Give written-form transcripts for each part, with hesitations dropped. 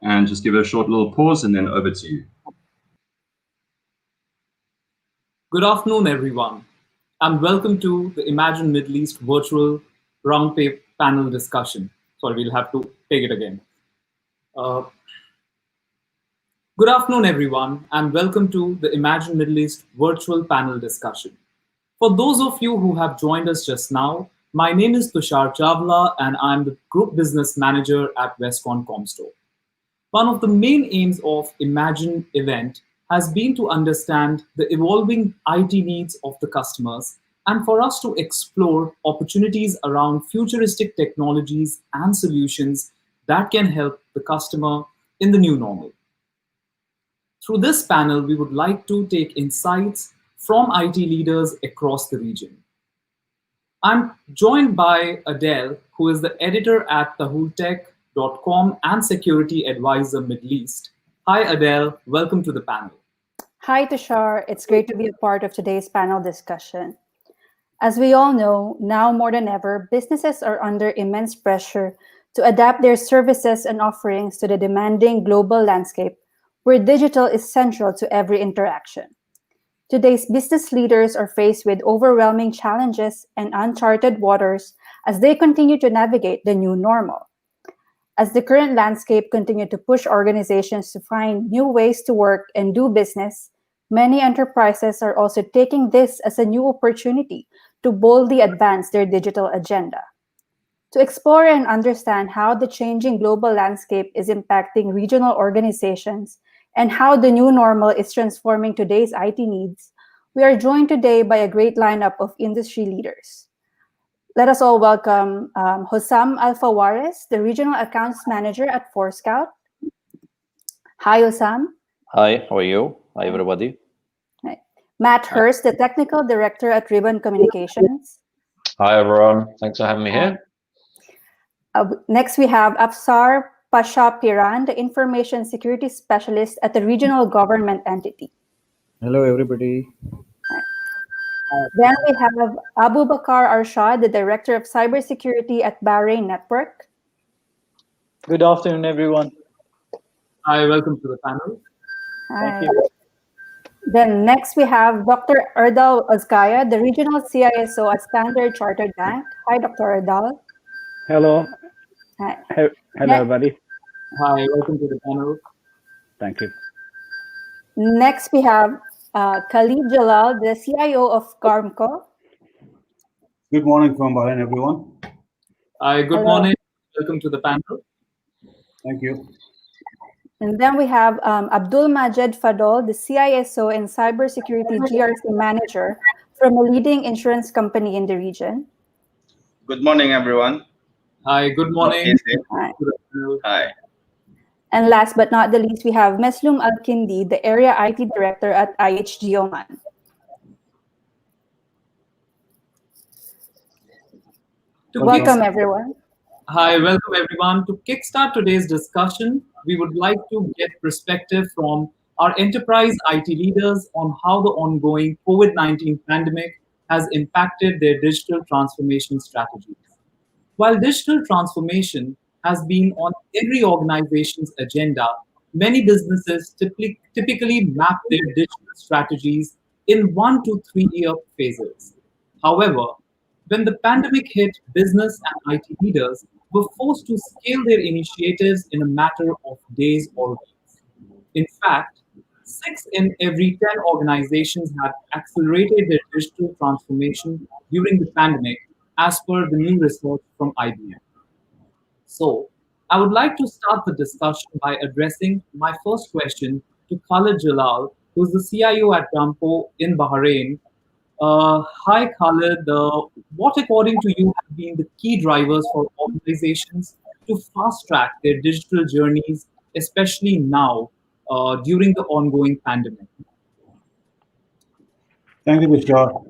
and just give it a short little pause and then over to you. Good afternoon, everyone, and welcome to the Imagine Middle East virtual panel discussion. Sorry, we'll have to take it again. Uh, Good afternoon, everyone, and welcome to the Imagine Middle East virtual panel discussion. For those of you who have joined us just now, my name is Tushar Chawla, and I'm the Group Business Manager at Westcon Comstore. One of the main aims of Imagine event has been to understand the evolving IT needs of the customers and for us to explore opportunities around futuristic technologies and solutions that can help the customer in the new normal. Through this panel, we would like to take insights from IT leaders across the region. I'm joined by Adele, who is the editor at tahultech.com and security advisor Middle East. Hi, Adele. Welcome to the panel. Hi, Tushar. It's great to be a part of today's panel discussion. As we all know, now more than ever, businesses are under immense pressure to adapt their services and offerings to the demanding global landscape where digital is central to every interaction. Today's business leaders are faced with overwhelming challenges and uncharted waters as they continue to navigate the new normal. As the current landscape continues to push organizations to find new ways to work and do business, many enterprises are also taking this as a new opportunity to boldly advance their digital agenda. To explore and understand how the changing global landscape is impacting regional organizations and how the new normal is transforming today's IT needs, we are joined today by a great lineup of industry leaders. Let us all welcome Hossam Alfawares, the Regional Accounts Manager at Forescout. Hi, Hossam. Hi, how are you? Hi, everybody. Hi. Matt Hurst, the Technical Director at Ribbon Communications. Hi, everyone. Thanks for having me here. Next, we have Afsar Pasha Piran, the Information Security Specialist at the Regional Government Entity. Hello, everybody. Then we have Abu Bakar Arshad, the Director of Cybersecurity at Bahrain Network. Good afternoon, everyone. Hi, welcome to the panel. Thank you. Then next we have Dr. Erdal Azkaya, the Regional CISO at Standard Chartered Bank. Hi, Dr. Erdal. Hello. Hi. Hello, everybody. Hi, welcome to the panel. Thank you. Next, we have Khalid Jalal, the CIO of Garmco. Good morning from Bahrain, everyone. Hi, good morning. Welcome to the panel. Thank you. And then we have Abdul Majed Fadol, the CISO and Cybersecurity GRC Manager from a leading insurance company in the region. Good morning, everyone. Hi, good morning. Hi. Hi. And last but not the least, we have Meslum Al-Kindi, the Area IT Director at IHG Oman. Welcome, everyone. Hi, welcome, everyone. To kickstart today's discussion, we would like to get perspective from our enterprise IT leaders on how the ongoing COVID-19 pandemic has impacted their digital transformation strategies. While digital transformation has been on every organization's agenda, many businesses typically map their digital strategies in 1 to 3 year phases. However, when the pandemic hit, business and IT leaders were forced to scale their initiatives in a matter of days or weeks. In fact, 6 in every 10 organizations have accelerated their digital transformation during the pandemic, as per the new research from IBM. So, I would like to start the discussion by addressing my first question to Khalid Jalal, who is the CIO at Gampo in Bahrain. Hi, Khalid. What, according to you, have been the key drivers for organizations to fast track their digital journeys, especially now during the ongoing pandemic? Thank you, Mr.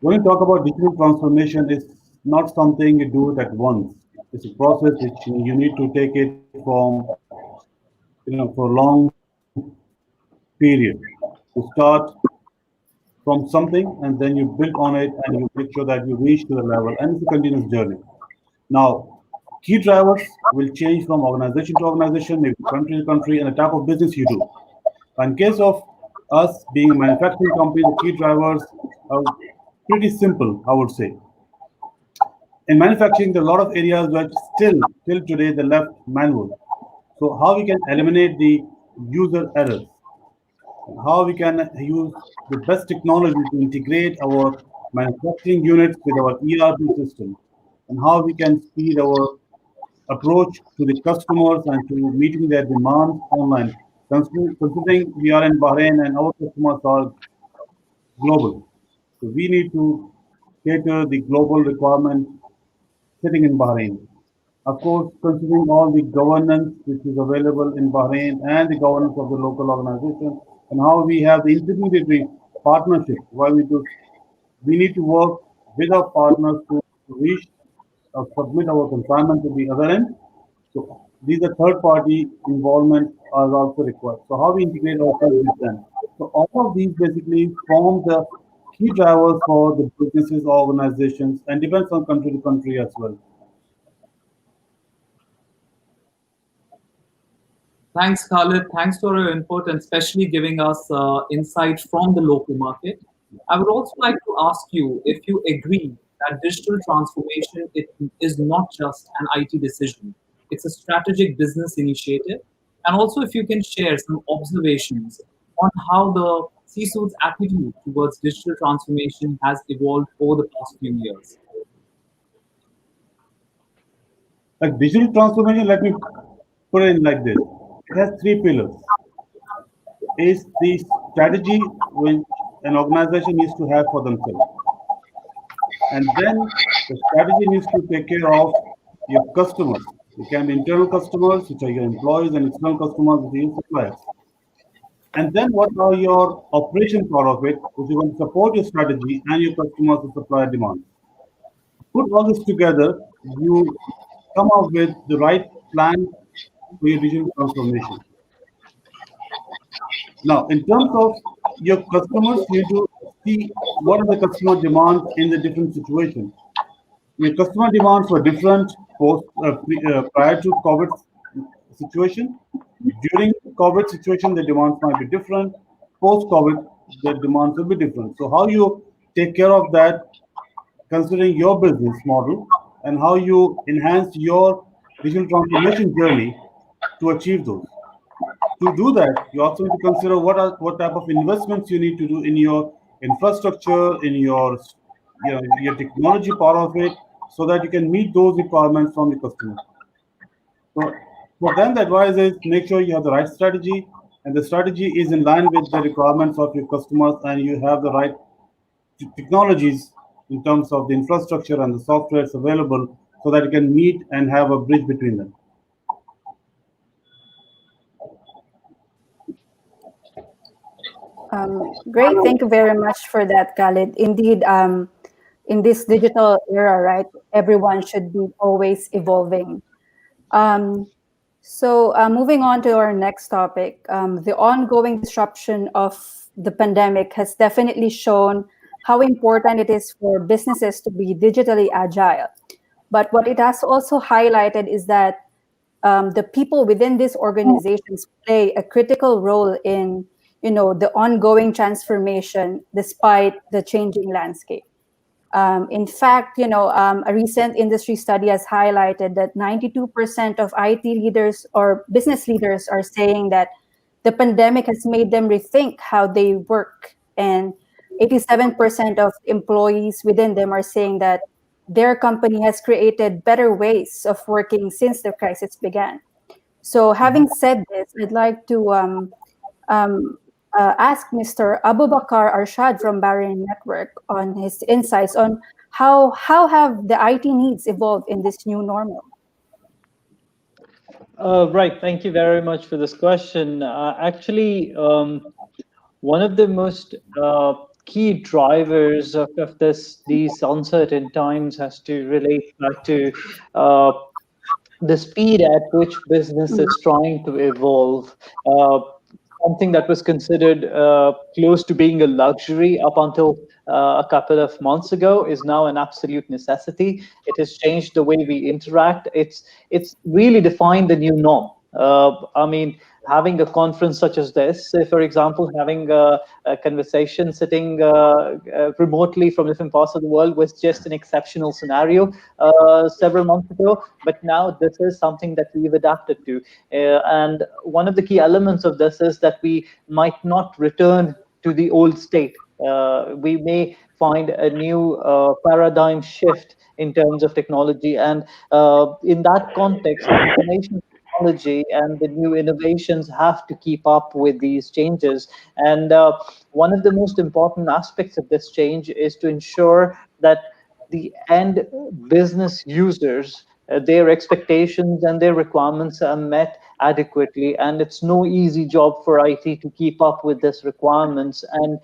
When you talk about digital transformation, it's not something you do it at once. It's a process which you need to take it from, for a long period. You start from something and then you build on it and you make sure that you reach to the level, and it's a continuous journey. Now, Key drivers will change from organization to organization, maybe country to country, and the type of business you do. In case of us being a manufacturing company, the key drivers are pretty simple, I would say. In manufacturing, there are a lot of areas where still, till today, they're left manual. So how we can eliminate the user errors, how we can use the best technology to integrate our manufacturing units with our ERP system, and how we can speed our approach to the customers and to meeting their demands online. Considering we are in Bahrain and our customers are global, so we need to cater the global requirement sitting in Bahrain. Of course, considering all the governance which is available in Bahrain and the governance of the local organization, and how we have the intermediary partnership, we need to work with our partners to reach or submit our consignment to the other end. So these are third party involvement are also required. So how we integrate ourselves with them. So all of these basically form the key drivers for the businesses, organizations, and depends on country to country as well. Thanks, Khalid. Thanks for your input and especially giving us insight from the local market. I would also like to ask you if you agree that digital transformation is not just an IT decision, it's a strategic business initiative. And also, if you can share some observations on how the C-suite's attitude towards digital transformation has evolved over the past few years. Like digital transformation, let me put it in like this. It has three pillars. Is the strategy which an organization needs to have for themselves. And then the strategy needs to take care of your customers. It can be internal customers, which are your employees, and external customers, which are your suppliers. And then what are your operation part of it, which is going to support your strategy and your customers and supplier demand. Put all this together, you come up with the right plan for your digital transformation. Now, in terms of your customers, you need to see what are the customer demands in the different situations. Your customer demands were different prior to COVID situation. During COVID situation, the demands might be different. Post COVID, the demands will be different. So how you take care of that, considering your business model and how you enhance your digital transformation journey to achieve those. To do that, you also need to consider what type of investments you need to do in your infrastructure, in your technology part of it, so that you can meet those requirements from the customer. So for them, the advice is make sure you have the right strategy, and the strategy is in line with the requirements of your customers, and you have the right technologies in terms of the infrastructure and the softwares available, so that you can meet and have a bridge between them. Great. Thank you very much for that, Khalid. Indeed, in this digital era, right, everyone should be always evolving. So moving on to our next topic, the ongoing disruption of the pandemic has definitely shown how important it is for businesses to be digitally agile. But what it has also highlighted is that the people within these organizations play a critical role in, the ongoing transformation despite the changing landscape. In fact, a recent industry study has highlighted that 92% of IT leaders or business leaders are saying that the pandemic has made them rethink how they work. And 87% of employees within them are saying that their company has created better ways of working since the crisis began. So having said this, I'd like to ask Mr. Abu Bakar Arshad from Bahrain Network on his insights on how have the IT needs evolved in this new normal? Right. Thank you very much for this question. Actually, one of the most key drivers of these uncertain times has to relate back to the speed at which business is trying to evolve. Something that was considered close to being a luxury up until a couple of months ago is now an absolute necessity. It has changed the way we interact. It's really defined the new norm. I mean, having a conference such as this, say, for example, having a conversation sitting remotely from different parts of the world was just an exceptional scenario several months ago. But now this is something that we've adapted to. And one of the key elements of this is that we might not return to the old state. We may find a new paradigm shift in terms of technology. And in that context, information technology and the new innovations have to keep up with these changes. And one of the most important aspects of this change is to ensure that the end business users, their expectations and their requirements are met adequately, and it's no easy job for IT to keep up with this requirements. And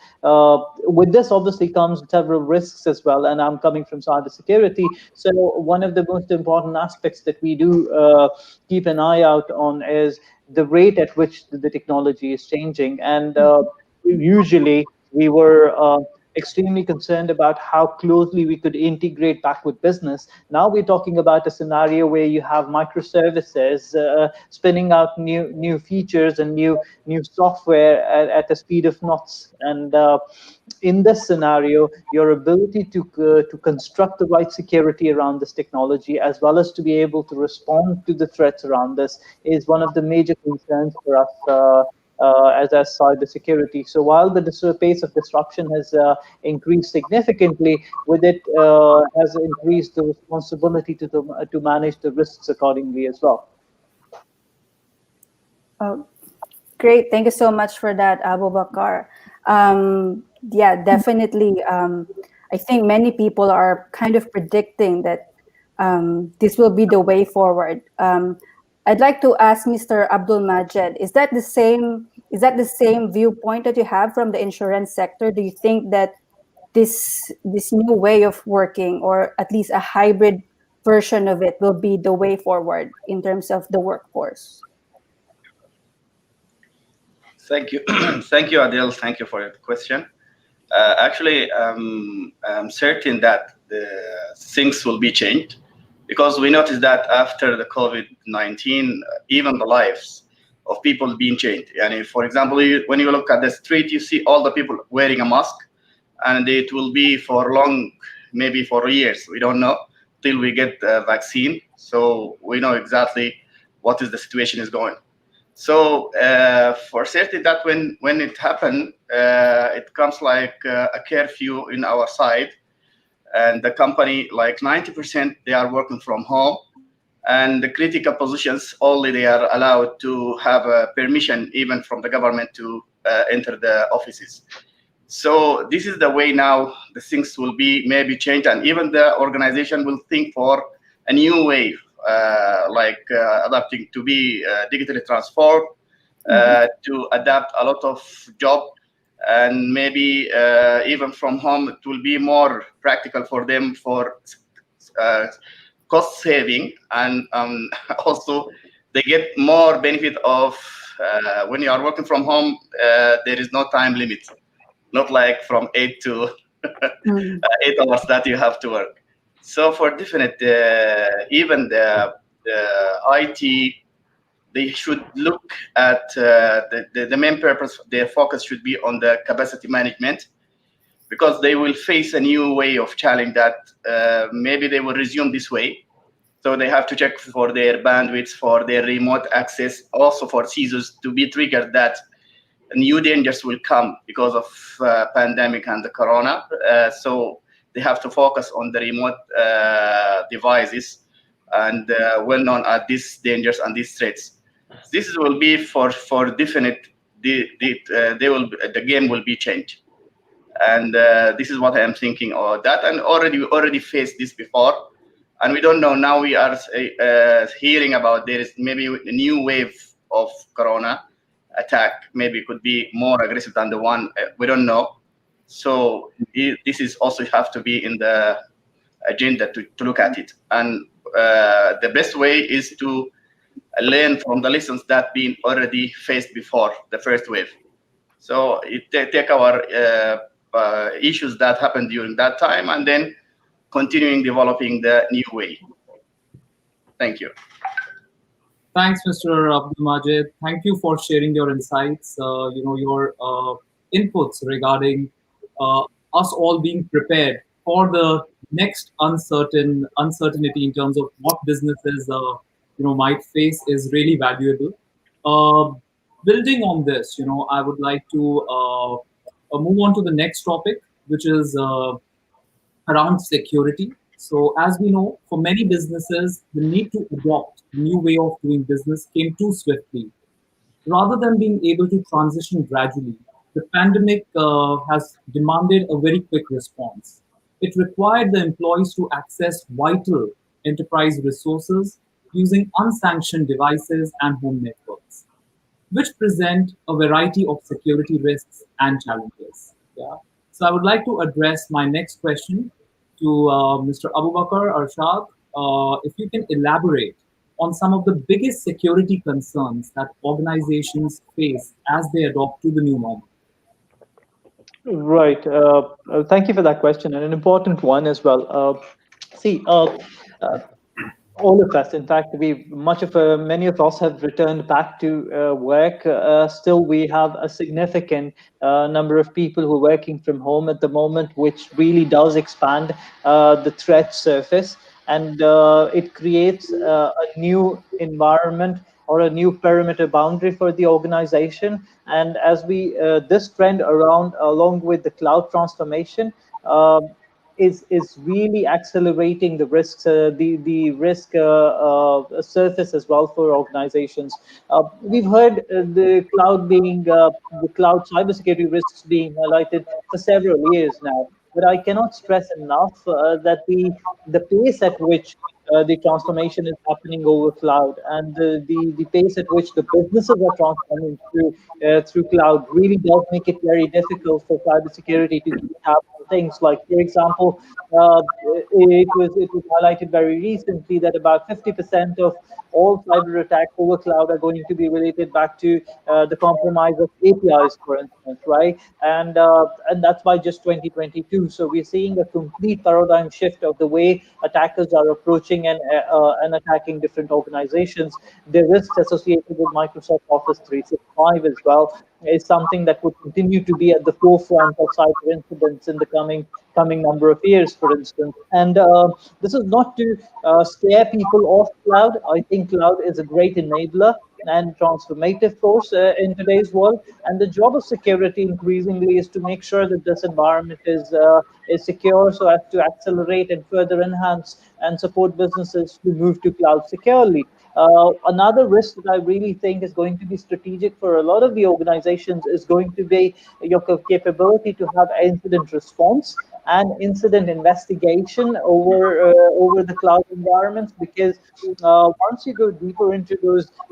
with this obviously comes several risks as well, and I'm coming from cybersecurity, so one of the most important aspects that we do keep an eye out on is the rate at which the technology is changing. And usually we were extremely concerned about how closely we could integrate back with business. Now we're talking about a scenario where you have microservices spinning out new features and new software at the speed of knots. And in this scenario, your ability to construct the right security around this technology, as well as to be able to respond to the threats around this, is one of the major concerns for us as cybersecurity. So while the pace of disruption has increased significantly, with it has increased the responsibility to manage the risks accordingly as well. Oh, great. Thank you so much for that, Abu Bakar. Yeah, definitely. I think many people are kind of predicting that this will be the way forward. I'd like to ask Mr. Abdul Majed, is that the same viewpoint that you have from the insurance sector? Do you think that this new way of working, or at least a hybrid version of it, will be the way forward in terms of the workforce? Thank you. Thank you, Adil. Thank you for your question. Actually, I'm certain that the things will be changed, because we noticed that after the COVID-19, even the lives of people being changed. And for example, when you look at the street, you see all the people wearing a mask, and it will be for long, maybe for years. We don't know till we get the vaccine. So we know exactly what is the situation is going. So for certain that when it happened, it comes like a curfew in our side, and the company, like 90%, they are working from home, and the critical positions only they are allowed to have a permission even from the government to enter the offices. So this is the way now the things will be maybe changed, and even the organization will think for a new way, like adapting to be digitally transformed, to adapt a lot of job, and maybe even from home it will be more practical for them for cost saving, and also they get more benefit of when you are working from home. There is no time limit, not like from 8 to 8 hours that you have to work. So for definite, even the IT, they should look at the main purpose. Their focus should be on the capacity management, because they will face a new way of challenge that maybe they will resume this way. So they have to check for their bandwidth, for their remote access, also for CISOs to be triggered that new dangers will come because of pandemic and the corona. So they have to focus on the remote devices and well known at these dangers and these threats. This will be for definite. The game will be changed, and this is what I am thinking of that. And we already faced this before, and we don't know now. We are hearing about there is maybe a new wave of corona attack. Maybe it could be more aggressive than the one we don't know. So this is also have to be in the agenda to look at it. And the best way is to learn from the lessons that been already faced before the first wave. So it take our issues that happened during that time, and then continuing developing the new way. Thank you. Thanks, Mr. Abdul Majid. Thank you for sharing your insights, your inputs regarding us all being prepared for the next uncertainty in terms of what businesses, might face is really valuable. Uh, Building on this, I would like to move on to the next topic, which is around security. So, as we know, for many businesses, the need to adopt a new way of doing business came too swiftly. Rather than being able to transition gradually, the pandemic has demanded a very quick response. It required the employees to access vital enterprise resources using unsanctioned devices and home networks, which present a variety of security risks and challenges. Yeah. So I would like to address my next question to Mr. Abu Bakr Arshad. If you can elaborate on some of the biggest security concerns that organizations face as they adopt to the new normal. Right. Thank you for that question, and an important one as well. See, uh, all of us, in fact, many of us have returned back to work. Still, we have a significant number of people who are working from home at the moment, which really does expand the threat surface, and it creates a new environment or a new perimeter boundary for the organization. And as this trend along with the cloud transformation, is really accelerating the risks, the risk surface as well for organizations. We've heard the cloud cybersecurity risks being highlighted for several years now, but I cannot stress enough that the pace at which the transformation is happening over cloud, and the pace at which the businesses are transforming through cloud really does make it very difficult for cybersecurity to keep tabs on things. Like, for example, it was highlighted very recently that about 50% of all cyber attacks over cloud are going to be related back to the compromise of APIs, for instance, right? And that's by just 2022. So we're seeing a complete paradigm shift of the way attackers are approaching and attacking different organizations. The risks associated with Microsoft Office 365 as well is something that would continue to be at the forefront of cyber incidents in the coming number of years, for instance. And this is not to scare people off cloud. I think cloud is a great enabler and transformative force in today's world. And the job of security increasingly is to make sure that this environment is secure, so as to accelerate and further enhance and support businesses to move to cloud securely. Another risk that I really think is going to be strategic for a lot of the organizations is going to be your capability to have incident response and incident investigation over the cloud environments, because once you go deeper into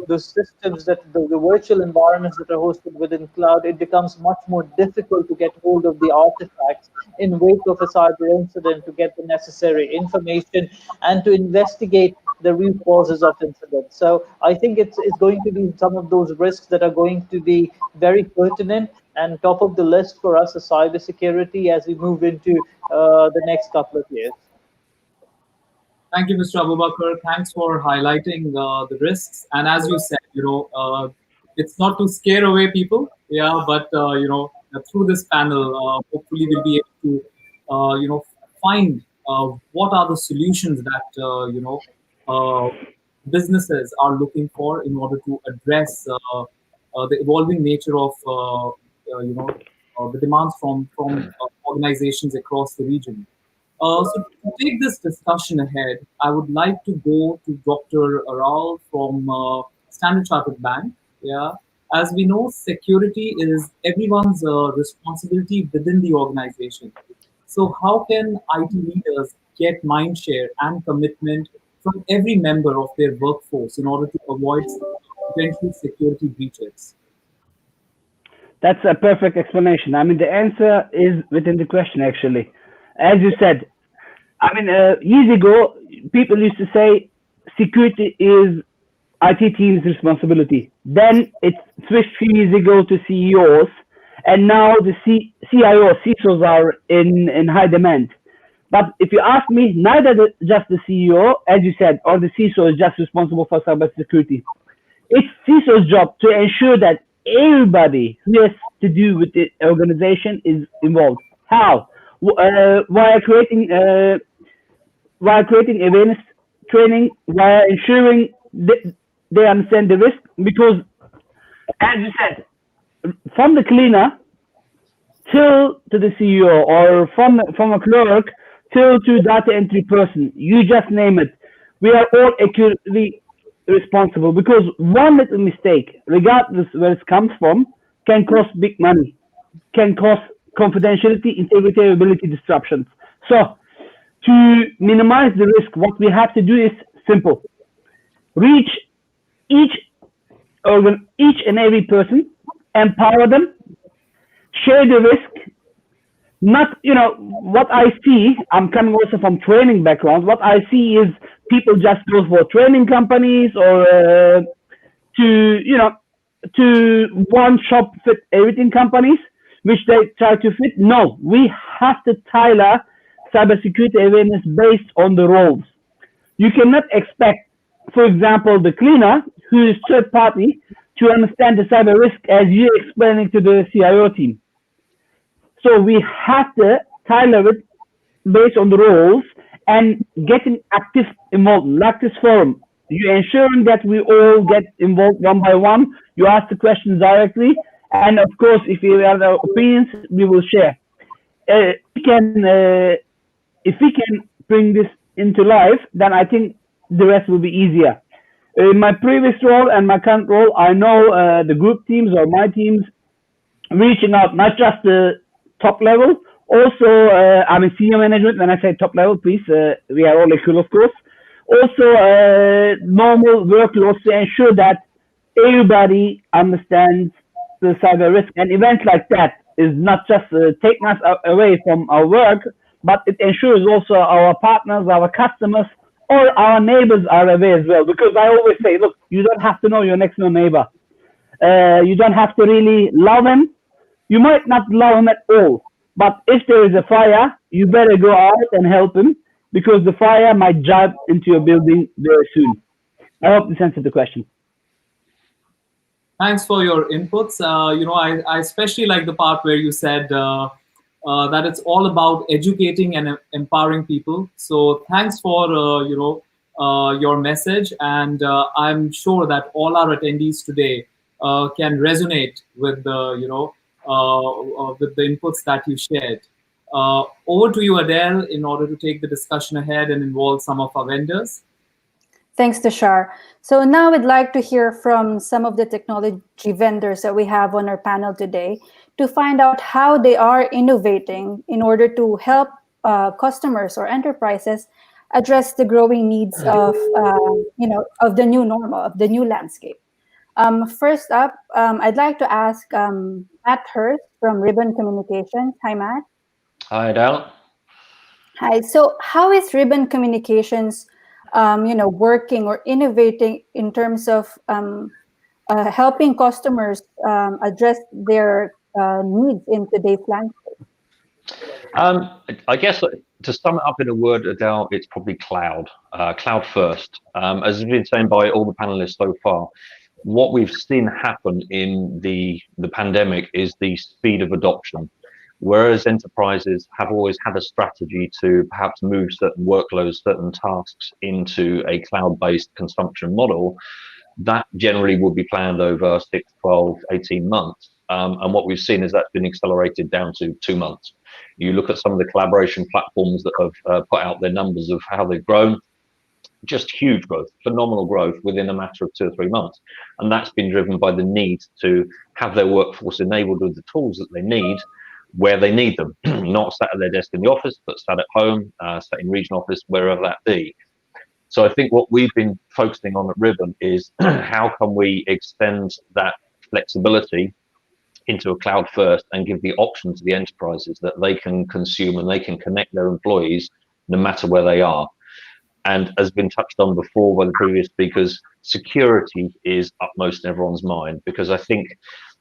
those systems, that the virtual environments that are hosted within cloud, it becomes much more difficult to get hold of the artifacts in wake of a cyber incident, to get the necessary information and to investigate the root causes of incidents. So I think it's going to be some of those risks that are going to be very pertinent and top of the list for us as cybersecurity as we move into the next couple of years. Thank you, Mr. Abu Bakr. Thanks for highlighting the risks. And as you said, it's not to scare away people, yeah, but through this panel, hopefully we'll be able to, find what are the solutions that businesses are looking for in order to address the evolving nature of the demands from organizations across the region. So to take this discussion ahead, I would like to go to Dr. Aral from Standard Chartered Bank. Yeah, as we know, security is everyone's responsibility within the organization. So how can IT leaders get mindshare and commitment from every member of their workforce in order to avoid potential security breaches? That's a perfect explanation. I mean, the answer is within the question, actually. As you said, I mean, years ago, people used to say security is IT team's responsibility. Then it switched few years ago to CEOs, and now the CIO, CISOs are in high demand. But if you ask me, neither just the CEO, as you said, or the CISO is just responsible for cybersecurity. It's CISO's job to ensure that everybody who has to do with the organization is involved. How? While creating awareness training, while ensuring they understand the risk, because as you said, from the cleaner till to the CEO, or from a clerk till to data entry person, you just name it, we are all accurately responsible, because one little mistake, regardless where it comes from, can cost big money, can cost confidentiality, integrity, availability disruptions. So to minimize the risk, what we have to do is simple: reach each and every person, empower them, share the risk. Not, what I see, I'm coming also from training background, what I see is people just go for training companies, or to one shop fit everything companies, which they try to fit. No, we have to tailor cybersecurity awareness based on the roles. You cannot expect, for example, the cleaner, who is third party, to understand the cyber risk as you're explaining to the CIO team. So we have to tailor it based on the roles and getting active involved, like this forum. You're ensuring that we all get involved one by one. You ask the questions directly, and of course, if you have our opinions, we will share. If we can bring this into life, then I think the rest will be easier. In my previous role and my current role, I know the group teams or my teams reaching out, not just the top level, also I'm in senior management. When I say top level, please, we are all equal, of course. Also normal workloads to ensure that everybody understands the cyber risk. And events like that is not just taking us away from our work, but it ensures also our partners, our customers, or our neighbors are aware as well. Because I always say, look, you don't have to know your next door neighbor. You don't have to really love him. You might not love him at all, but if there is a fire, you better go out and help him, because the fire might jump into your building very soon. I hope this answered the question. Thanks for your inputs. I especially like the part where you said that it's all about educating and empowering people. So thanks for your message, and I'm sure that all our attendees today can resonate with the with the inputs that you shared. Over to you, Adele, in order to take the discussion ahead and involve some of our vendors. Thanks, Tushar. So now I'd like to hear from some of the technology vendors that we have on our panel today to find out how they are innovating in order to help customers or enterprises address the growing needs of the new normal, of the new landscape. First up, I'd like to ask Matt Hurst from Ribbon Communications. Hi, Matt. Hi, Adele. Hi. So how is Ribbon Communications working or innovating in terms of helping customers address their needs in today's landscape? I guess to sum it up in a word, Adele, it's probably cloud. Cloud first. As has been said by all the panelists so far, what we've seen happen in the pandemic is the speed of adoption. Whereas enterprises have always had a strategy to perhaps move certain workloads, certain tasks into a cloud-based consumption model, that generally would be planned over 6, 12, 18 months. And what we've seen is that's been accelerated down to 2 months. You look at some of the collaboration platforms that have put out their numbers of how they've grown, just huge growth, phenomenal growth within a matter of 2 or 3 months. And that's been driven by the need to have their workforce enabled with the tools that they need where they need them, not sat at their desk in the office, but sat at home, sat in regional office, wherever that be. So I think what we've been focusing on at Ribbon is how can we extend that flexibility into a cloud first and give the option to the enterprises that they can consume and they can connect their employees no matter where they are. And as been touched on before by the previous speakers, security is upmost in everyone's mind, because I think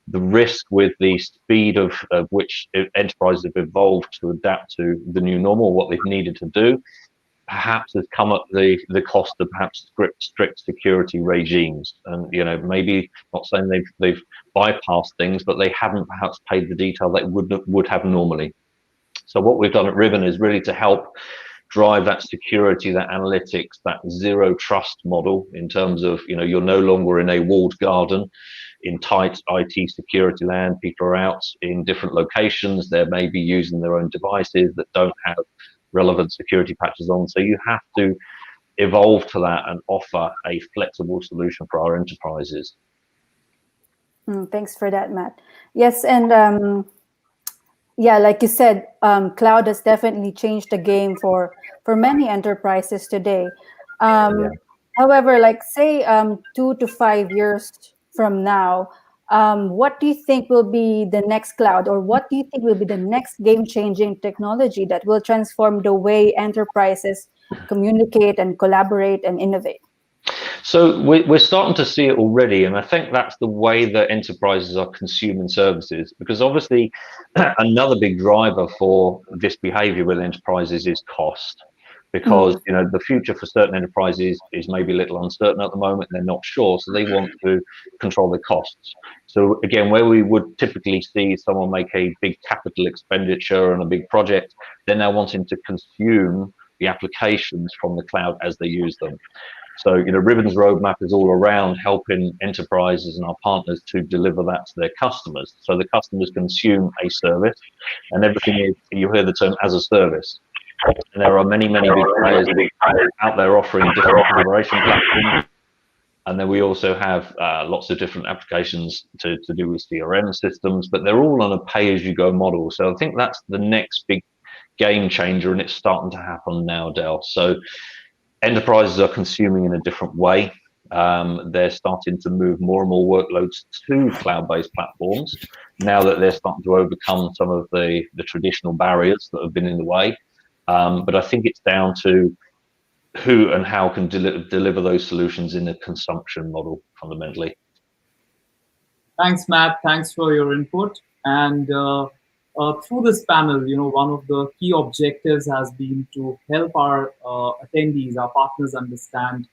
the risk with the speed of which enterprises have evolved to adapt to the new normal, what they've needed to do, perhaps has come at the cost of perhaps strict security regimes. And maybe not saying they've bypassed things, but they haven't perhaps paid the detail they would have normally. So what we've done at Ribbon is really to help drive that security, that analytics, that zero trust model in terms of, you're no longer in a walled garden in tight IT security land. People are out in different locations. They may be using their own devices that don't have relevant security patches on. So you have to evolve to that and offer a flexible solution for our enterprises. Thanks for that, Matt. Yes, and yeah, like you said, cloud has definitely changed the game for many enterprises today. However, like say 2 to 5 years from now, what do you think will be the next cloud, or what do you think will be the next game-changing technology that will transform the way enterprises communicate and collaborate and innovate? So we're starting to see it already, and I think that's the way that enterprises are consuming services, because obviously another big driver for this behavior with enterprises is cost. Because the future for certain enterprises is maybe a little uncertain at the moment. They're not sure, so they want to control their costs. So again, where we would typically see someone make a big capital expenditure and a big project, they're now wanting to consume the applications from the cloud as they use them. So Ribbon's roadmap is all around helping enterprises and our partners to deliver that to their customers. So the customers consume a service, and everything is, you hear the term, as a service. And there are many big players out there offering different collaboration platforms. And then we also have lots of different applications to do with CRM systems, but they're all on a pay-as-you-go model. So I think that's the next big game changer, and it's starting to happen now, Del. So enterprises are consuming in a different way. They're starting to move more and more workloads to cloud-based platforms now that they're starting to overcome some of the traditional barriers that have been in the way. But I think it's down to who and how can deliver those solutions in a consumption model, fundamentally. Thanks, Matt. Thanks for your input. And through this panel, one of the key objectives has been to help our attendees, our partners, understand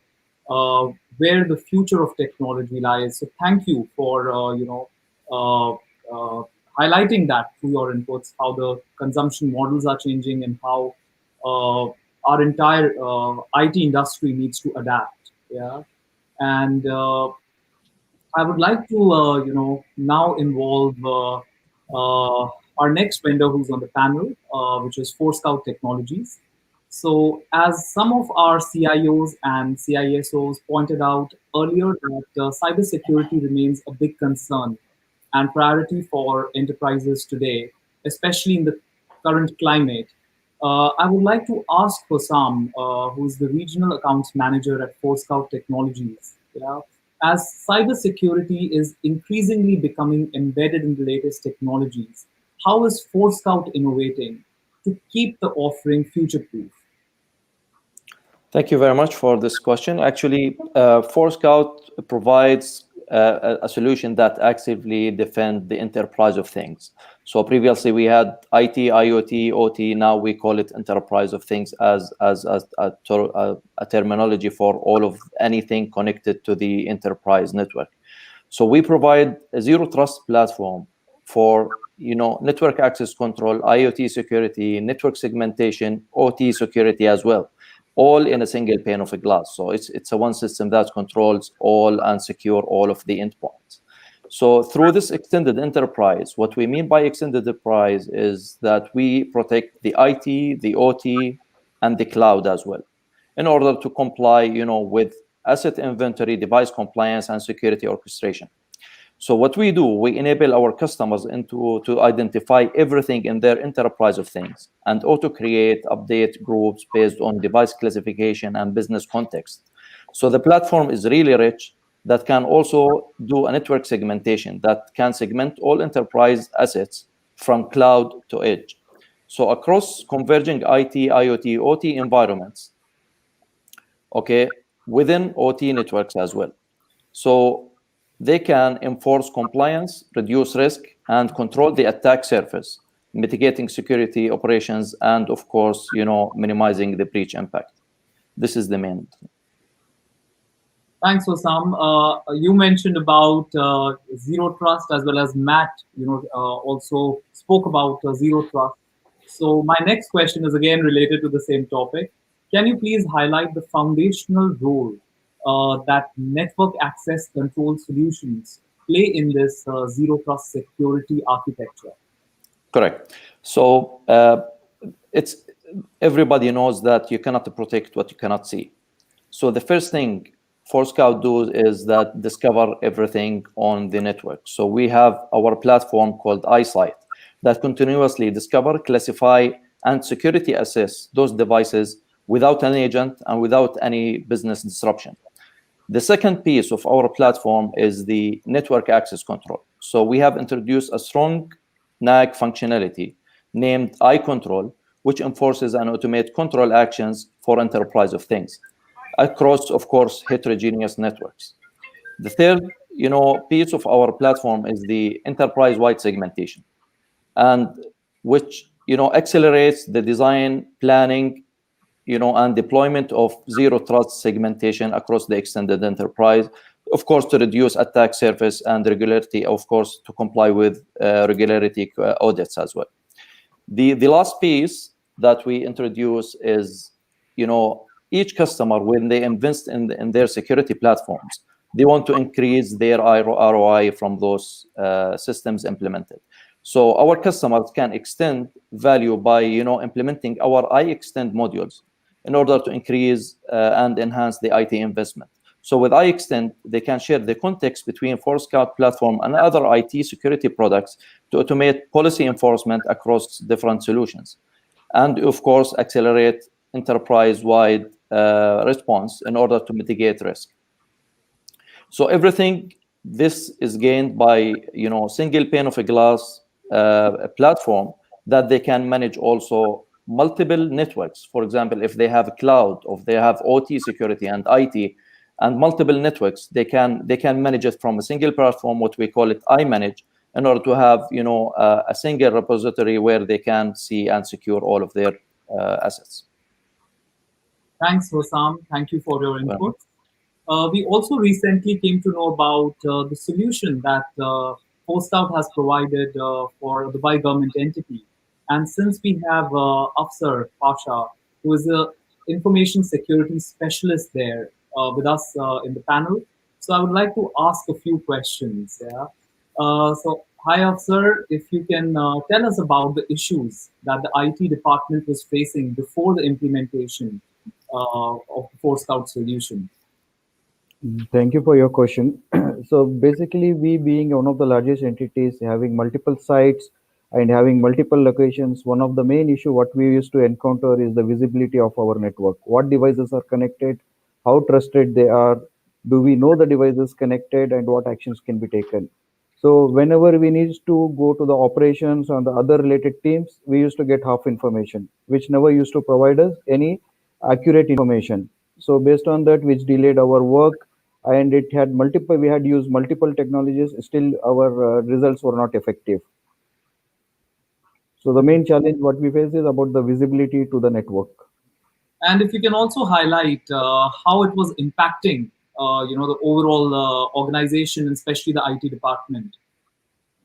where the future of technology lies. So thank you for highlighting that through your inputs, how the consumption models are changing and how our entire IT industry needs to adapt. Yeah, and I would like to now involve our next vendor who's on the panel, which is Forescout Technologies. So, as some of our CIOs and CISOs pointed out earlier, that cybersecurity remains a big concern and priority for enterprises today, especially in the current climate. I would like to ask Hossam, who's the regional accounts manager at Forescout Technologies. Yeah, as cybersecurity is increasingly becoming embedded in the latest technologies, how is Forescout innovating to keep the offering future-proof? Thank you very much for this question. Actually, Forescout provides a solution that actively defends the enterprise of things. So previously we had IT, IoT, OT. Now we call it enterprise of things as a terminology for all of anything connected to the enterprise network. So we provide a zero trust platform for network access control, IoT security, network segmentation, OT security as well, all in a single pane of glass. So it's a one system that controls all and secure all of the endpoints. So through this extended enterprise, what we mean by extended enterprise is that we protect the IT, the OT, and the cloud as well, in order to comply, with asset inventory, device compliance, and security orchestration. So what we do, we enable our customers to identify everything in their enterprise of things and auto-create update groups based on device classification and business context. So the platform is really rich, that can also do a network segmentation that can segment all enterprise assets from cloud to edge. So across converging IT, IoT, OT environments, okay, within OT networks as well. So they can enforce compliance, reduce risk, and control the attack surface, mitigating security operations, and of course, minimizing the breach impact. This is the main. Thanks, Osam. You mentioned about zero trust as well as Matt, also spoke about zero trust. So my next question is again related to the same topic. Can you please highlight the foundational role that network access control solutions play in this zero trust security architecture? Correct. So it's everybody knows that you cannot protect what you cannot see. So the first thing Forescout does is that discover everything on the network. So we have our platform called iSight that continuously discover, classify, and security assess those devices without an agent and without any business disruption. The second piece of our platform is the network access control. So we have introduced a strong NAC functionality named iControl, which enforces and automates control actions for enterprise of things across, of course, heterogeneous networks. The third, piece of our platform is the enterprise-wide segmentation, and which accelerates the design, planning, and deployment of zero trust segmentation across the extended enterprise, of course, to reduce attack surface and regularity, of course, to comply with regularity audits as well. The last piece that we introduce is, each customer, when they invest in their security platforms, they want to increase their ROI from those systems implemented. So our customers can extend value by implementing our iExtend modules in order to increase and enhance the IT investment. So with iExtend, they can share the context between Forescout platform and other IT security products to automate policy enforcement across different solutions, and of course accelerate enterprise-wide response in order to mitigate risk. So everything this is gained by single pane of a glass platform that they can manage also multiple networks. For example, if they have cloud, or if they have OT security and IT and multiple networks, they can manage it from a single platform, what we call it iManage, in order to have a single repository where they can see and secure all of their assets. Thanks, Hossam. Thank you for your input. We also recently came to know about the solution that Forescout has provided for the Dubai government entity. And since we have Afsar Pasha, who is an information security specialist there with us in the panel, so I would like to ask a few questions. Yeah. So, hi, Afsar, if you can tell us about the issues that the IT department was facing before the implementation of the Forescout solution. Thank you for your question. So basically, we being one of the largest entities having multiple sites and having multiple locations, one of the main issue what we used to encounter is the visibility of our network. What devices are connected, how trusted they are, do we know the devices connected, and what actions can be taken. So whenever we need to go to the operations and the other related teams, we used to get half information, which never used to provide us any accurate information. So based on that, which delayed our work, and it had multiple, we had used multiple technologies, still our results were not effective. So the main challenge what we face is about the visibility to the network. And if you can also highlight how it was impacting, the overall organization, especially the IT department.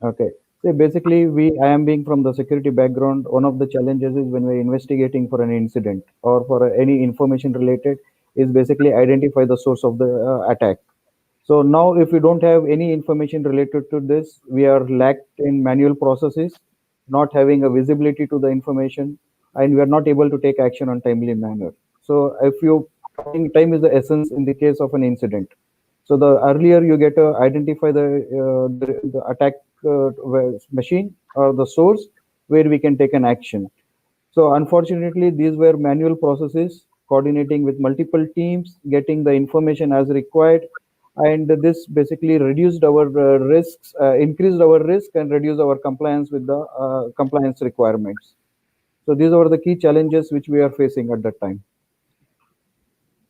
Okay. So basically, I am being from the security background. One of the challenges is when we're investigating for an incident or for any information related, is basically identify the source of the attack. So now if we don't have any information related to this, we are lacked in manual processes, not having a visibility to the information, and we are not able to take action on timely manner. So if you, time is the essence in the case of an incident. So the earlier you get to identify the attack machine or the source where we can take an action. So unfortunately, these were manual processes, coordinating with multiple teams, getting the information as required, and this basically reduced our risks, increased our risk, and reduced our compliance with the compliance requirements. So these are the key challenges which we are facing at that time.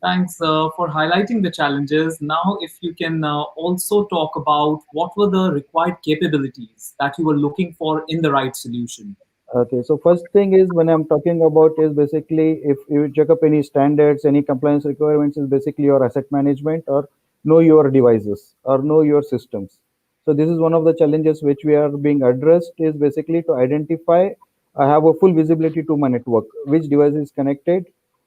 Thanks for highlighting the challenges. Now, if you can also talk about what were the required capabilities that you were looking for in the right solution. Okay, so first thing is when I'm talking about is basically if you check up any standards, any compliance requirements is basically your asset management or know your devices or know your systems. So this is one of the challenges which we are being addressed is basically to identify, I have a full visibility to my network, which device is connected.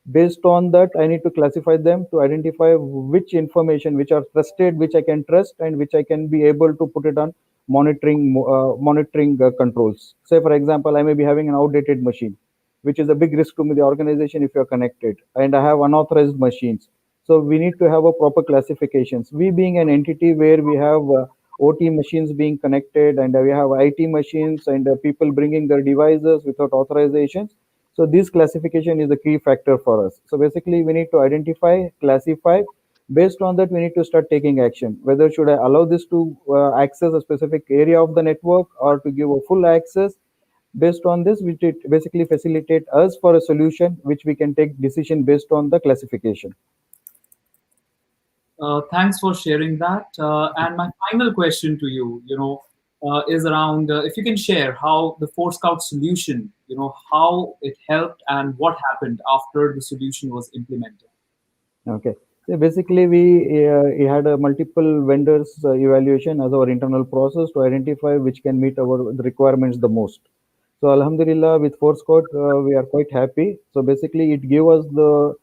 Based on that, I need to classify them to identify which information, which are trusted, which I can trust, and which I can be able to put it on monitoring controls. Say, for example, I may be having an outdated machine, which is a big risk to the organization if you're connected, and I have unauthorized machines. So we need to have a proper classifications. We being an entity where we have OT machines being connected, and we have IT machines and people bringing their devices without authorizations. So this classification is the key factor for us. So basically, we need to identify, classify. Based on that, we need to start taking action. Whether should I allow this to access a specific area of the network or to give a full access. Based on this, which it basically facilitate us for a solution which we can take decision based on the classification. Thanks for sharing that. And my final question to you, is around if you can share how the Four Scout solution, how it helped and what happened after the solution was implemented. Okay. So basically, we had a multiple vendors evaluation as our internal process to identify which can meet our the requirements the most. So Alhamdulillah, with Force we are quite happy. So basically, it gave us the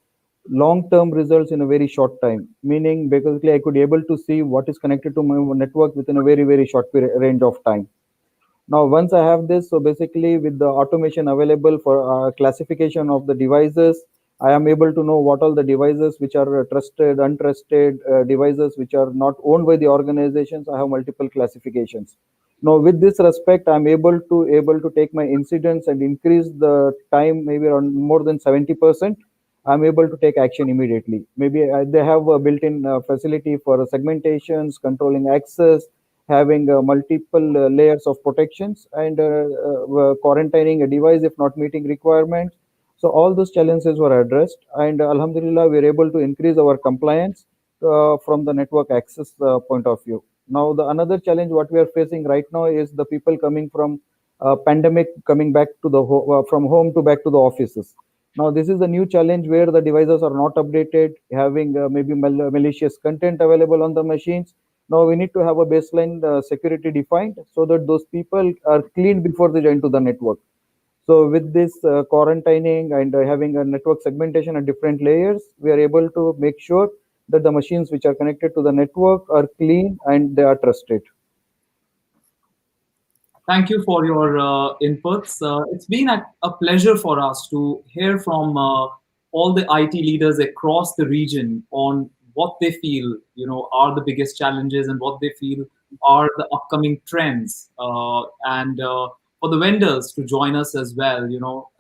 long-term results in a very short time. Meaning, basically, I could able to see what is connected to my network within a very short range of time. Now, once I have this, so basically with the automation available for classification of the devices, I am able to know what all the devices which are trusted, untrusted devices which are not owned by the organizations. I have multiple classifications. Now, with this respect, I'm able to take my incidents and increase the time maybe around more than 70%. I'm able to take action immediately. Maybe they have a built-in facility for segmentations, controlling access, having multiple layers of protections, and quarantining a device if not meeting requirements. So all those challenges were addressed, and Alhamdulillah, we are able to increase our compliance from the network access point of view. Now, the another challenge what we are facing right now is the people coming from pandemic coming back to the from home to back to the offices. Now, this is a new challenge where the devices are not updated, having maybe malicious content available on the machines. Now we need to have a baseline security defined so that those people are cleaned before they join to the network. So with this quarantining and having a network segmentation at different layers, we are able to make sure that the machines which are connected to the network are clean and they are trusted. Thank you for your inputs. It's been a pleasure for us to hear from all the IT leaders across the region on what they feel, are the biggest challenges and what they feel are the upcoming trends, and for the vendors to join us as well,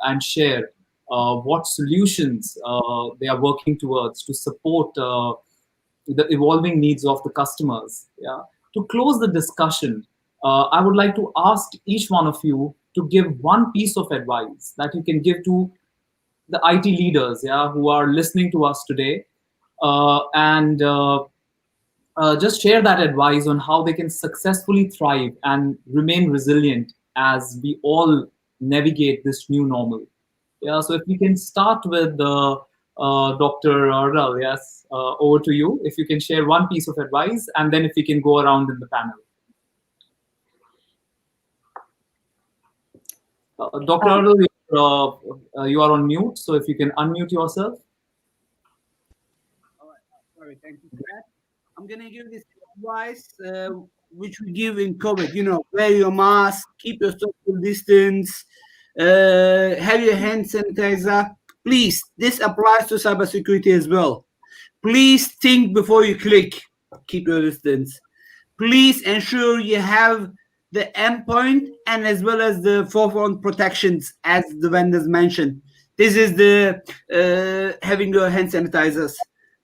and share what solutions they are working towards to support the evolving needs of the customers. Yeah. To close the discussion, I would like to ask each one of you to give one piece of advice that you can give to the IT leaders, yeah, who are listening to us today, and just share that advice on how they can successfully thrive and remain resilient as we all navigate this new normal. Yeah, so if we can start with Dr. Ardal, yes, over to you. If you can share one piece of advice, and then if we can go around in the panel. Dr. Ardal, you are on mute, so if you can unmute yourself. All right. Sorry, thank you for that. I'm going to give this advice, which we give in COVID. Wear your mask, keep your social distance, have your hand sanitizer. Please, this applies to cybersecurity as well. Please think before you click. Keep your distance. Please ensure you have the endpoint and as well as the forefront protections, as the vendors mentioned. This is the having your hand sanitizers.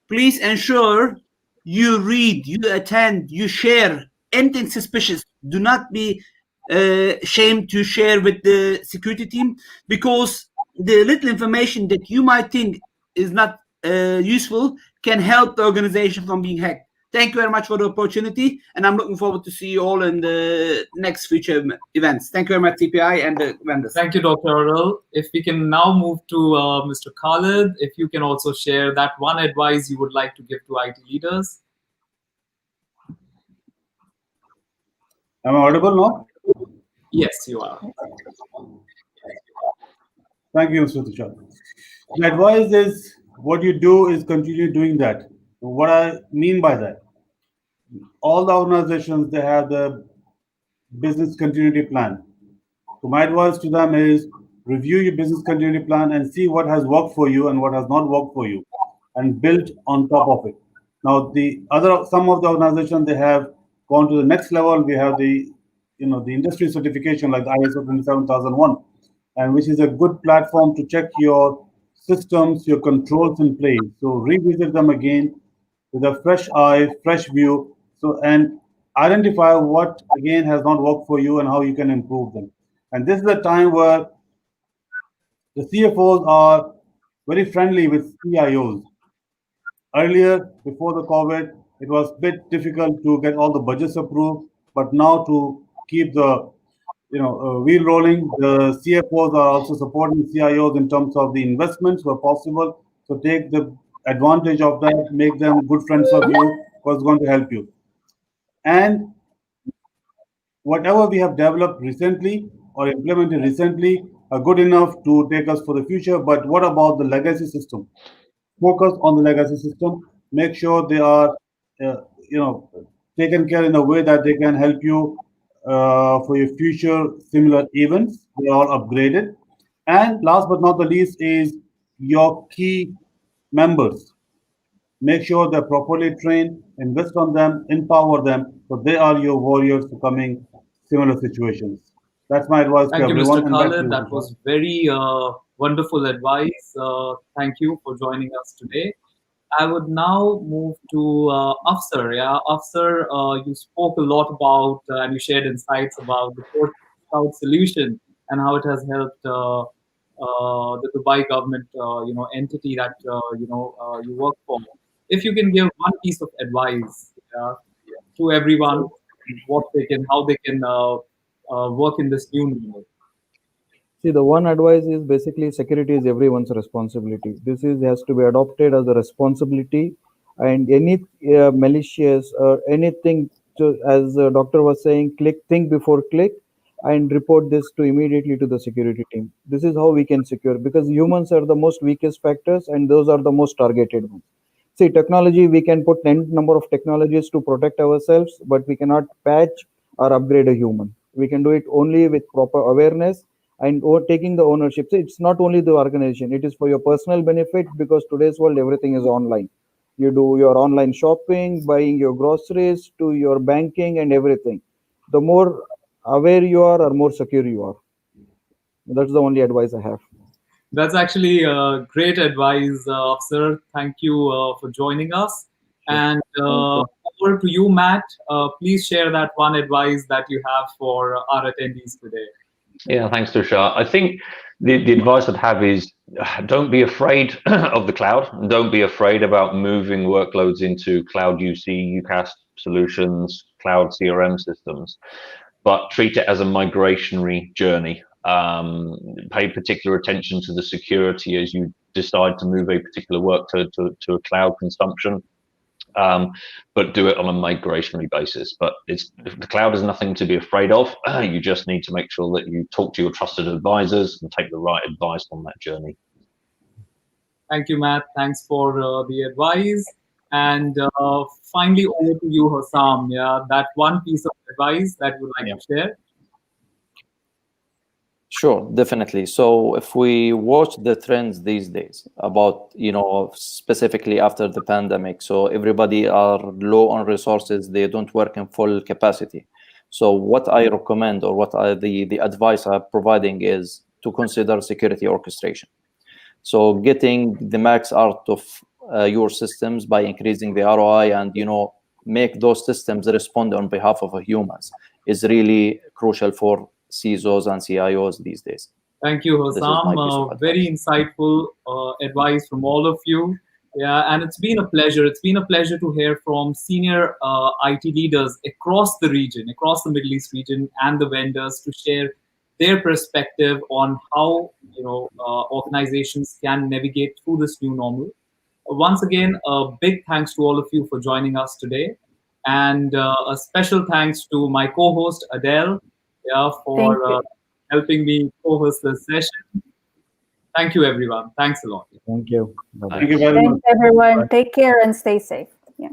Please ensure you read, you attend, you share anything suspicious. Do not be ashamed to share with the security team, because the little information that you might think is not useful can help the organization from being hacked. Thank you very much for the opportunity, and I'm looking forward to see you all in the next future events. Thank you very much, TPI and the vendors. Thank you, Dr. Arul. If we can now move to Mr. Khalid, if you can also share that one advice you would like to give to IT leaders. Am I audible now? Yes, you are. Thank you, Mr. Tushar. The advice is what you do is continue doing that. What I mean by that, all the organizations, they have the business continuity plan. So my advice to them is review your business continuity plan and see what has worked for you and what has not worked for you, and build on top of it. Now, some of the organizations, they have gone to the next level. We have the industry certification like the ISO 27001, and which is a good platform to check your systems, your controls in place. So revisit them again with a fresh eye, fresh view. So, and identify what again has not worked for you and how you can improve them. And this is a time where the CFOs are very friendly with CIOs. Earlier, before the COVID, it was a bit difficult to get all the budgets approved, but now to keep the wheel rolling, the CFOs are also supporting CIOs in terms of the investments where possible. So take the advantage of that, make them good friends of you, what's going to help you. And whatever we have developed recently or implemented recently are good enough to take us for the future. But what about the legacy system? Focus on the legacy system. Make sure they are, uh, taken care in a way that they can help you for your future similar events. They are all upgraded. And last but not the least is your key members. Make sure they're properly trained, invest on them, empower them, so they are your warriors for coming similar situations. That's my advice to Thank you, Mr. everyone. And back to Khalid. you, That Tushar. was very wonderful advice. Thank you for joining us today. I would now move to Afsar. Yeah, Afsar, you spoke a lot about and you shared insights about the Port Cloud solution and how it has helped the Dubai government, entity that you work for. If you can give one piece of advice to everyone, how they can work in this new normal. See, the one advice is basically security is everyone's responsibility. This is has to be adopted as a responsibility, and any malicious or anything, as the doctor was saying, think before click, and report this to immediately to the security team. This is how we can secure, because humans are the most weakest factors, and those are the most targeted ones. See, technology, we can put n number of technologies to protect ourselves, but we cannot patch or upgrade a human. We can do it only with proper awareness and taking the ownership. So it's not only the organization, it is for your personal benefit, because today's world, everything is online. You do your online shopping, buying your groceries, to your banking and everything. The more aware you are, or more secure you are. That's the only advice I have. That's actually great advice, sir. Thank you for joining us. And over to you, Matt. Please share that one advice that you have for our attendees today. Yeah, thanks, Tushar. I think the advice I'd have is don't be afraid of the cloud, and don't be afraid about moving workloads into cloud UC, UCAS solutions, cloud CRM systems, but treat it as a migrationary journey. Pay particular attention to the security as you decide to move a particular work to a cloud consumption. But do it on a migrationary basis. But the cloud is nothing to be afraid of. You just need to make sure that you talk to your trusted advisors and take the right advice on that journey. Thank you, Matt. Thanks for the advice. And finally, over to you, Hossam. Yeah, that one piece of advice that you would like to share. Sure, definitely. So if we watch the trends these days about, specifically after the pandemic, so everybody are low on resources, they don't work in full capacity. So what I recommend, or the advice I'm providing, is to consider security orchestration. So getting the max out of your systems by increasing the ROI and, make those systems respond on behalf of humans is really crucial for CISOs and CIOs these days. Thank you, Hossam. Very insightful advice from all of you. Yeah, and it's been a pleasure. It's been a pleasure to hear from senior IT leaders across the region, across the Middle East region, and the vendors to share their perspective on how organizations can navigate through this new normal. Once again, a big thanks to all of you for joining us today, and a special thanks to my co-host Adele, yeah, Thank for you. helping me co-host this session. Thank you, everyone. Thanks a lot. Thank you. Bye-bye. Thank you very much. Thanks, everyone. Take care and stay safe. Yeah.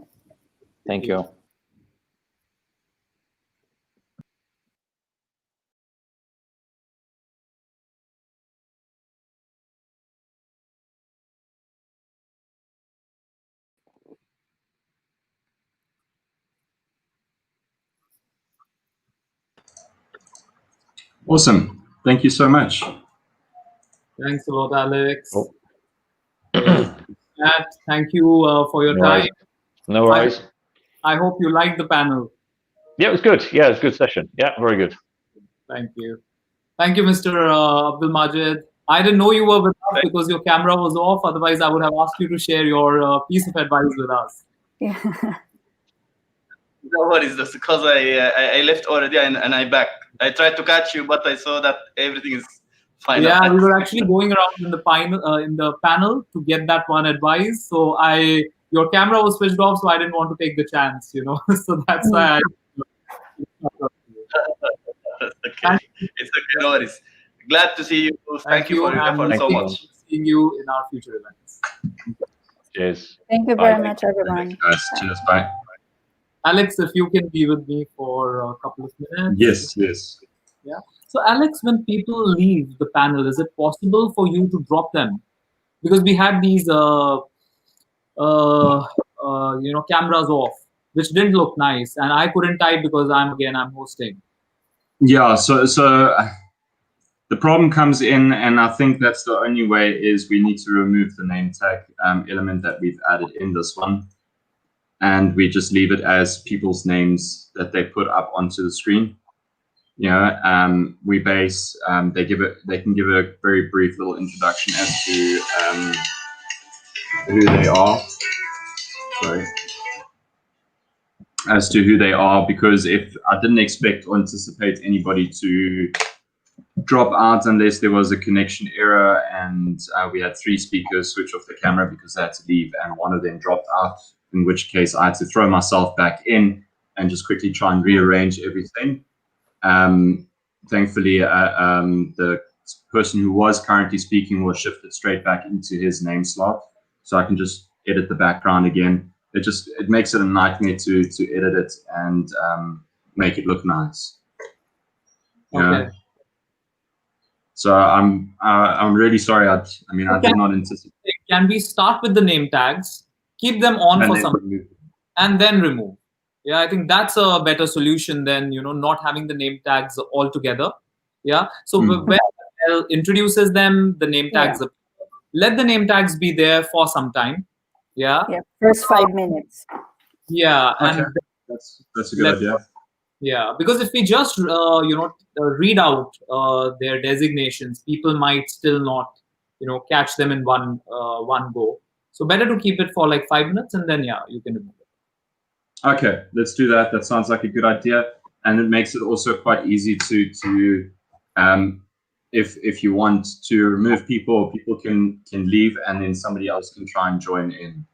Thank you. Awesome. Thank you so much. Thanks a lot, Alex. Oh. Matt, thank you for your No time. worries. No worries. I hope you liked the panel. Yeah, it was good. Yeah, it was a good session. Yeah, very good. Thank you. Thank you, Mr. Abdul Majid. I didn't know you were with us because your camera was off. Otherwise, I would have asked you to share your piece of advice with us. Yeah. No worries, that's because I left already and I back. I tried to catch you, but I saw that everything is fine. Yeah, we were actually going around in the panel to get that one advice. So your camera was switched off, so I didn't want to take the chance, So that's why Okay. It's okay, no worries. Glad to see you. Thank you for your effort so much. Seeing you in our future events. Cheers. Thank you very much, everyone. Guys, cheers. Bye. Alex, if you can be with me for a couple of minutes. Yes. Yeah. So, Alex, when people leave the panel, is it possible for you to drop them? Because we had these, cameras off, which didn't look nice, and I couldn't type because I'm hosting. Yeah. So the problem comes in, and I think that's the only way, is we need to remove the name tag element that we've added in this one, and we just leave it as people's names that they put up onto the screen. We base they can give a very brief little introduction as to who they are. Sorry. As to who they are, because if I didn't expect or anticipate anybody to drop out unless there was a connection error, and we had 3 speakers switch off the camera because they had to leave, and one of them dropped out, in which case I had to throw myself back in and just quickly try and rearrange everything. Thankfully, the person who was currently speaking was shifted straight back into his name slot, so I can just edit the background again. It makes it a nightmare to edit it and make it look nice. Okay. So I'm really sorry. I did not anticipate. Can we start with the name tags, keep them on for some, and then remove? Yeah, I think that's a better solution than not having the name tags altogether. Yeah. So when L introduces them, the name tags let the name tags be there for some time. Yeah. Yeah. First 5 minutes. Yeah. Okay. And that's a good idea. Yeah, because if we just read out their designations, people might still not catch them in one go. So better to keep it for like 5 minutes, and then you can remove it. Okay, let's do that. That sounds like a good idea, and it makes it also quite easy to if you want to remove people can leave, and then somebody else can try and join in.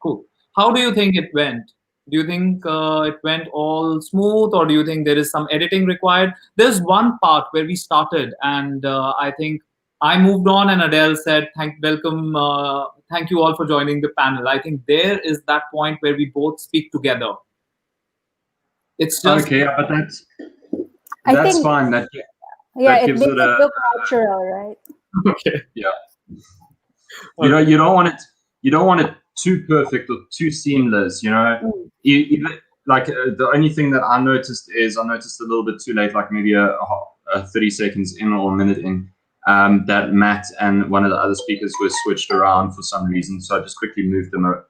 Cool. How do you think it went? Do you think it went all smooth, or do you think there is some editing required? There's one part where we started, and I think I moved on, and Adele said, thank you all for joining the panel. I think there is that point where we both speak together. It's just okay, but that's fine. That it makes it look natural, right? Okay. Yeah. You don't want it too perfect or too seamless. The only thing that I noticed a little bit too late, like maybe a 30 seconds in or a minute in, that Matt and one of the other speakers were switched around for some reason. So I just quickly moved them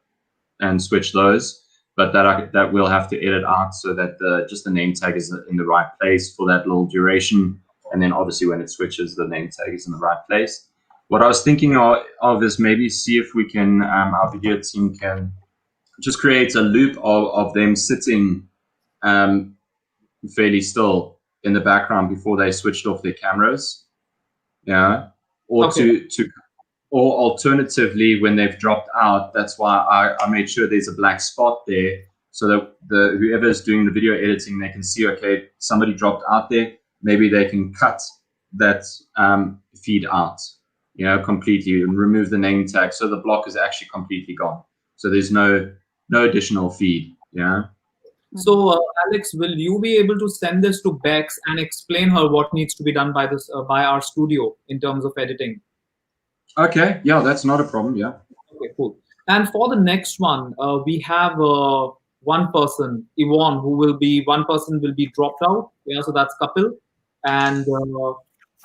and switched those. But that we'll have to edit out so that just the name tag is in the right place for that little duration. And then obviously when it switches, the name tag is in the right place. what I was thinking of is maybe see if we can, our video team can just create a loop of them sitting fairly still in the background before they switched off their cameras. Yeah. Or Okay. or alternatively, when they've dropped out, that's why I made sure there's a black spot there so that whoever's doing the video editing, they can see, okay, somebody dropped out there. Maybe they can cut that feed out, completely, and remove the name tag. So the block is actually completely gone. So there's no additional feed. Yeah. So, Alex, will you be able to send this to Bex and explain her what needs to be done by by our studio in terms of editing? Okay. Yeah, that's not a problem. Yeah. Okay, cool. And for the next one, we have one person, Yvonne, one person will be dropped out. Yeah, so that's Kapil, and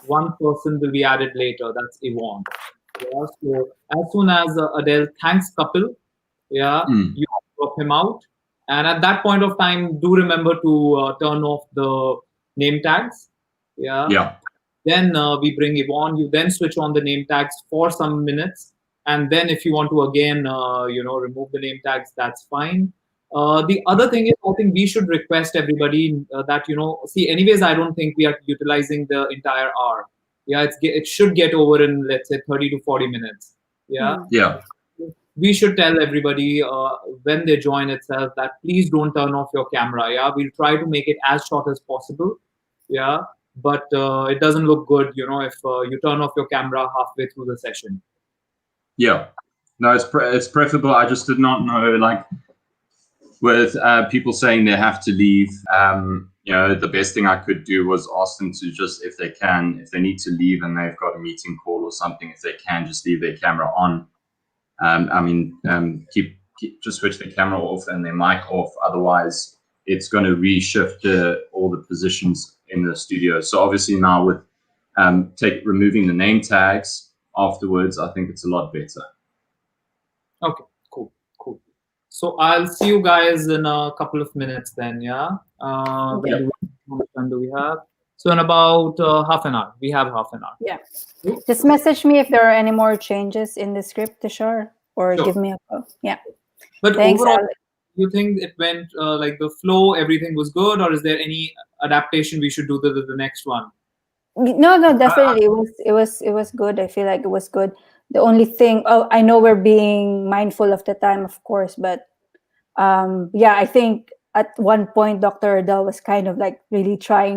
one person will be added later. That's Yvonne. Yeah. So as soon as Adele thanks Kapil, yeah, you drop him out. And at that point of time, do remember to turn off the name tags. Yeah. Yeah. Then we bring Yvonne. You then switch on the name tags for some minutes, and then if you want to again, remove the name tags, that's fine. The other thing is, I think we should request everybody that see. Anyways, I don't think we are utilizing the entire hour. Yeah, it should get over in, let's say, 30 to 40 minutes. Yeah. Yeah. We should tell everybody when they join itself that please don't turn off your camera. Yeah, we'll try to make it as short as possible. Yeah, but it doesn't look good, if you turn off your camera halfway through the session. Yeah, no, it's preferable. I just did not know, like, with people saying they have to leave. The best thing I could do was ask them to just, if they need to leave and they've got a meeting call or something, if they can just leave their camera on. Just switch the camera off and their mic off. Otherwise, it's going to reshift all the positions in the studio. So obviously now with removing the name tags afterwards, I think it's a lot better. Okay, cool. So I'll see you guys in a couple of minutes then. Yeah. How much time do we have? So in about half an hour. We have half an hour. Yeah. Just message me if there are any more changes in the script, Tushar, or Sure. give me a call. Yeah. But Thanks, overall, Alex. you think it went like the flow, everything was good, or is there any adaptation we should do to the next one? No, definitely. It was good. I feel like it was good. The only thing, I know we're being mindful of the time, of course, but I think at one point Dr. Adele was kind of like really trying